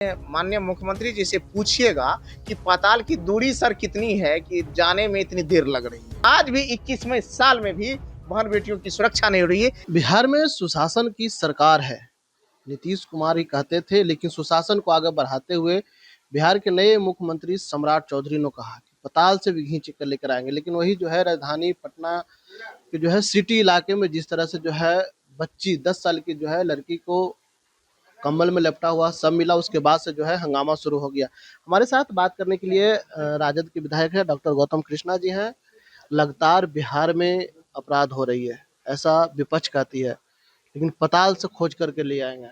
माननीय मुख्यमंत्री जी से पूछिएगा कि पाताल की दूरी सर कितनी है कि जाने में इतनी देर लग रही है। आज भी 21वें साल में भी बहन बेटियों की सुरक्षा नहीं हो रही है। बिहार में सुशासन की सरकार है। नीतीश कुमार ही कहते थे, लेकिन सुशासन को आगे बढ़ाते हुए बिहार के नए मुख्यमंत्री सम्राट चौधरी ने कहा कि पताल से भी खींच कर लेकर आएंगे। लेकिन वही जो है राजधानी पटना के जो है सिटी इलाके में जिस तरह से जो है बच्ची 10 साल की जो है लड़की को कम्बल में लपटा हुआ सब मिला, उसके बाद से जो है हंगामा शुरू हो गया। हमारे साथ बात करने के लिए राजद के विधायक है डॉक्टर गौतम कृष्णा जी हैं। लगातार बिहार में अपराध हो रही है, ऐसा विपक्ष कहती है, लेकिन पताल से खोज करके ले आएंगे।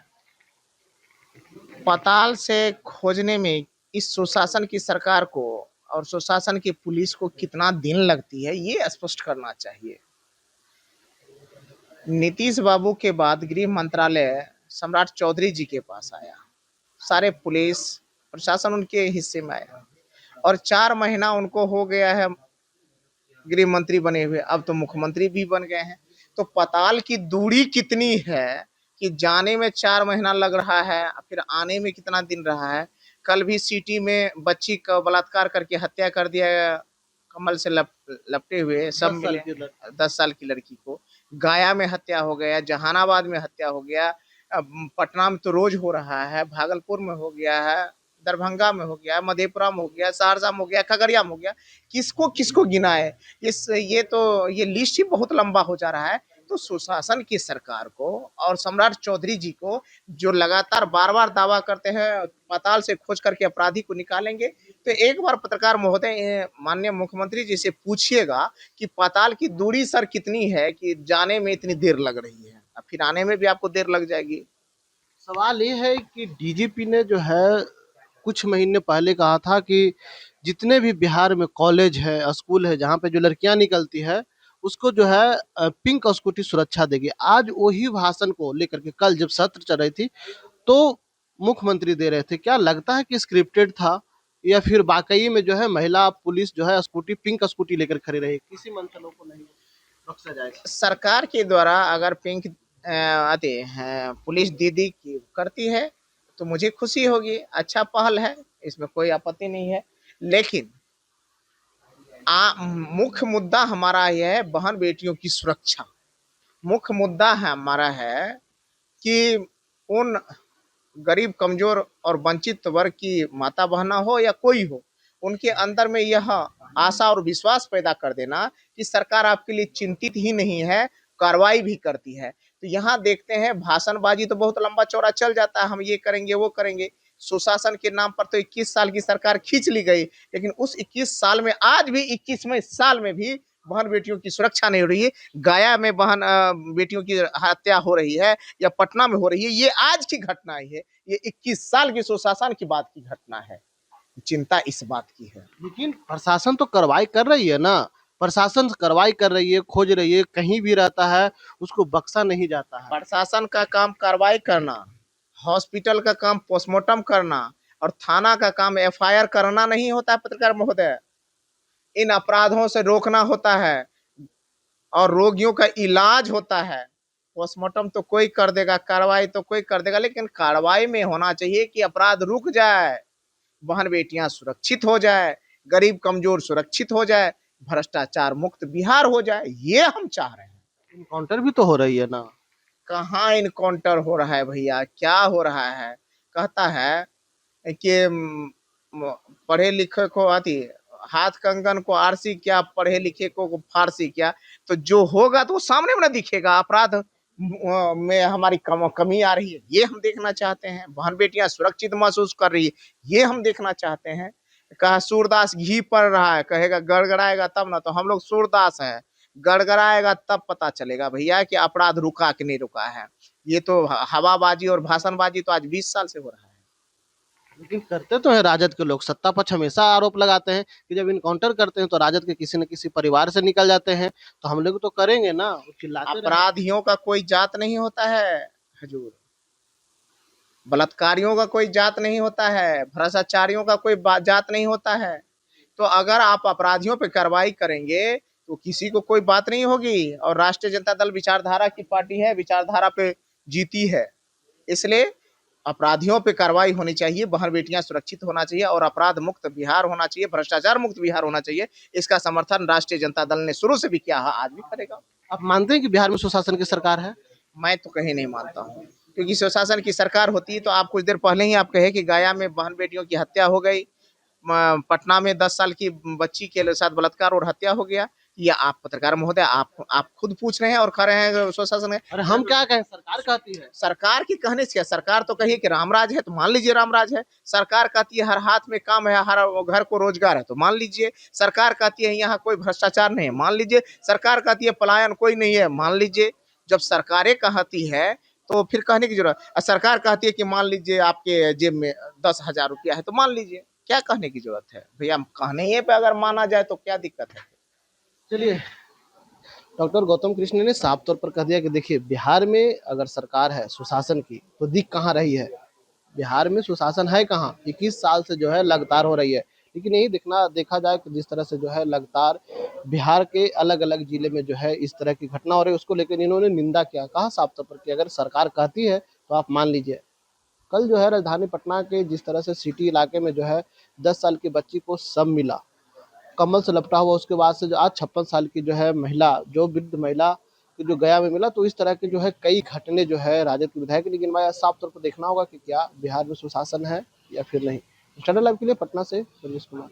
पाताल से खोजने में इस सुशासन की सरकार को और सुशासन की पुलिस को कितना दिन लगती है, ये स्पष्ट करना चाहिए। नीतीश बाबू के बाद गृह मंत्रालय सम्राट चौधरी जी के पास आया, सारे पुलिस प्रशासन उनके हिस्से में आया और 4 महीना उनको हो गया है गृह मंत्री बने हुए, अब तो मुख्यमंत्री भी बन गए हैं। तो पाताल की दूरी कितनी है कि जाने में 4 महीना लग रहा है, फिर आने में कितना दिन रहा है। कल भी सिटी में बच्ची का बलात्कार करके हत्या कर दिया, कमल से लपटे हुए सब मिले। 10 साल की लड़की को गया में हत्या हो गया, जहानाबाद में हत्या हो गया, पटना में तो रोज हो रहा है, भागलपुर में हो गया है, दरभंगा में हो गया, मधेपुरा में हो गया, सहरसा में हो गया, खगड़िया में हो गया। किसको किसको गिनाए, ये लिस्ट ही बहुत लंबा हो जा रहा है। तो सुशासन की सरकार को और सम्राट चौधरी जी को जो लगातार बार बार दावा करते हैं पाताल से खोज करके अपराधी को निकालेंगे, तो एक बार पत्रकार महोदय माननीय मुख्यमंत्री जी से पूछिएगा कि पाताल की दूरी सर कितनी है कि जाने में इतनी देर लग रही है, फिर आने में भी आपको देर लग जाएगी। सवाल ये है कि डीजीपी ने जो है कुछ महीने पहले कहा था कि जितने भी बिहार में कॉलेज है, स्कूल है, जहाँ पे जो लड़कियां निकलती है उसको जो है पिंक स्कूटी सुरक्षा देगी। आज वही भाषण को लेकर के कल जब सत्र चल रही थी तो मुख्यमंत्री दे रहे थे। क्या लगता है कि स्क्रिप्टेड था या फिर वाकई में जो है महिला पुलिस जो है स्कूटी पिंक स्कूटी लेकर खड़ी रही? किसी मंथनों को नहीं बख्शा जाएगा। सरकार के द्वारा अगर पिंक आते हैं पुलिस दीदी की करती है तो मुझे खुशी होगी, अच्छा पहल है, इसमें कोई आपत्ति नहीं है। लेकिन मुख्य मुद्दा हमारा यह है बहन बेटियों की सुरक्षा। मुख्य मुद्दा है हमारा है कि उन गरीब कमजोर और वंचित वर्ग की माता बहना हो या कोई हो, उनके अंदर में यह आशा और विश्वास पैदा कर देना कि सरकार आपके लिए चिंतित ही नहीं है, कार्रवाई भी करती है। तो यहाँ देखते हैं भाषणबाजी तो बहुत लंबा चौड़ा चल जाता है, हम ये करेंगे वो करेंगे। सुशासन के नाम पर तो 21 साल की सरकार खींच ली गई, लेकिन उस 21 साल में आज भी 21वें साल में भी बहन बेटियों की सुरक्षा नहीं हो रही है। गया में बहन बेटियों की हत्या हो रही है या पटना में हो रही है, ये आज की घटना है, ये 21 साल की सुशासन की बात की घटना है। चिंता इस बात की है। लेकिन प्रशासन तो कार्रवाई कर रही है ना। प्रशासन कार्रवाई कर रही है, खोज रही है, कहीं भी रहता है उसको बख्शा नहीं जाता है। प्रशासन का काम कार्रवाई करना, हॉस्पिटल का काम पोस्टमार्टम करना और थाना का काम एफआईआर करना नहीं होता है पत्रकार महोदय। इन अपराधों से रोकना होता है और रोगियों का इलाज होता है। पोस्टमार्टम तो कोई कर देगा, कार्रवाई तो कोई कर देगा, लेकिन कार्रवाई में होना चाहिए कि अपराध रुक जाए, बहन बेटियां सुरक्षित हो जाए, गरीब कमजोर सुरक्षित हो जाए, भ्रष्टाचार मुक्त बिहार हो जाए, ये हम चाह रहे हैं। इनकाउंटर भी तो हो रही है ना। कहाँ इनकाउंटर हो रहा है भैया, क्या हो रहा है। कहता है कि पढ़े लिखे को आती हाथ कंगन को आरसी क्या, पढ़े लिखे को फारसी क्या। तो जो होगा तो सामने में ना दिखेगा। अपराध में हमारी कमी आ रही है, ये हम देखना चाहते हैं। बहन बेटियां सुरक्षित महसूस कर रही है, ये हम देखना चाहते हैं। कहा सूरदास घी पड़ रहा है, कहेगा गड़गड़ाएगा तब ना, तो हम लोग सूरदास हैं, गड़गड़ाएगा तब पता चलेगा भैया कि अपराध रुका कि नहीं रुका है। ये तो हवाबाजी और भाषणबाजी तो आज 20 साल से हो रहा है। लेकिन करते तो है राजद के लोग। सत्ता पक्ष हमेशा आरोप लगाते हैं कि जब इनकाउंटर करते हैं तो राजद के किसी न किसी परिवार से निकल जाते हैं, तो हम लोग तो करेंगे ना, चिल्लाते रहे। अपराधियों का कोई जात नहीं होता है हजूर, बलात्कारियों का कोई जात नहीं होता है, भ्रष्टाचारियों का कोई जात नहीं होता है। तो अगर आप अपराधियों पे कार्रवाई करेंगे तो किसी को कोई बात नहीं होगी। और राष्ट्रीय जनता दल विचारधारा की पार्टी है, विचारधारा पे जीती है, इसलिए अपराधियों पे कार्रवाई होनी चाहिए, बहन बेटियां सुरक्षित होना चाहिए और अपराध मुक्त बिहार होना चाहिए, भ्रष्टाचार मुक्त बिहार होना चाहिए। इसका समर्थन राष्ट्रीय जनता दल ने शुरू से भी किया है, आज भी करेगा। आप मानते हैं कि बिहार में सुशासन की सरकार है? मैं तो कहीं नहीं मानता हूँ, क्योंकि सुशासन की सरकार होती तो आप कुछ देर पहले ही आप कहे कि गया में बहन बेटियों की हत्या हो गई, पटना में 10 साल की बच्ची के साथ बलात्कार और हत्या हो गया। ये आप पत्रकार महोदय, आप खुद पूछ रहे हैं और कह रहे हैं सुशासन है। अरे हम क्या कहें, सरकार कहती है। सरकार की कहने से क्या, सरकार तो कही कि रामराज है तो मान लीजिए रामराज है। सरकार कहती है हर हाथ में काम है, हर घर को रोजगार है तो मान लीजिए। सरकार कहती है यहाँ कोई भ्रष्टाचार नहीं है, मान लीजिए। सरकार कहती है पलायन कोई नहीं है, मान लीजिए। जब सरकारें कहती है तो फिर कहने की जरूरत, सरकार कहती है कि मान लीजिए आपके जेब में 10,000 रुपया है तो मान लीजिए, क्या कहने की जरूरत है भैया। कहने ही पे अगर माना जाए तो क्या दिक्कत है। चलिए, डॉक्टर गौतम कृष्ण ने साफ तौर पर कह दिया कि देखिए, बिहार में अगर सरकार है सुशासन की तो दिख कहाँ रही है। बिहार में सुशासन है कहाँ, 21 साल से जो है लगातार हो रही है। लेकिन यही देखा जाए कि जिस तरह से जो है लगातार बिहार के अलग अलग जिले में जो है इस तरह की घटना हो रही है, उसको लेकर इन्होंने निंदा किया, कहा साफ तौर पर कि अगर सरकार कहती है तो आप मान लीजिए। कल जो है राजधानी पटना के जिस तरह से सिटी इलाके में जो है 10 साल की बच्ची को शव मिला, कम्बल से लपटा हुआ, उसके बाद से जो आज 56 साल की जो है महिला, जो वृद्ध महिला जो गया में मिला, तो इस तरह के जो है कई घटने जो है राजद के विधायक ने गिनवाया। साफ तौर पर देखना होगा कि क्या बिहार में सुशासन है या फिर नहीं। स्टैंडर्ड लाइव के लिए पटना से रमेश कुमार।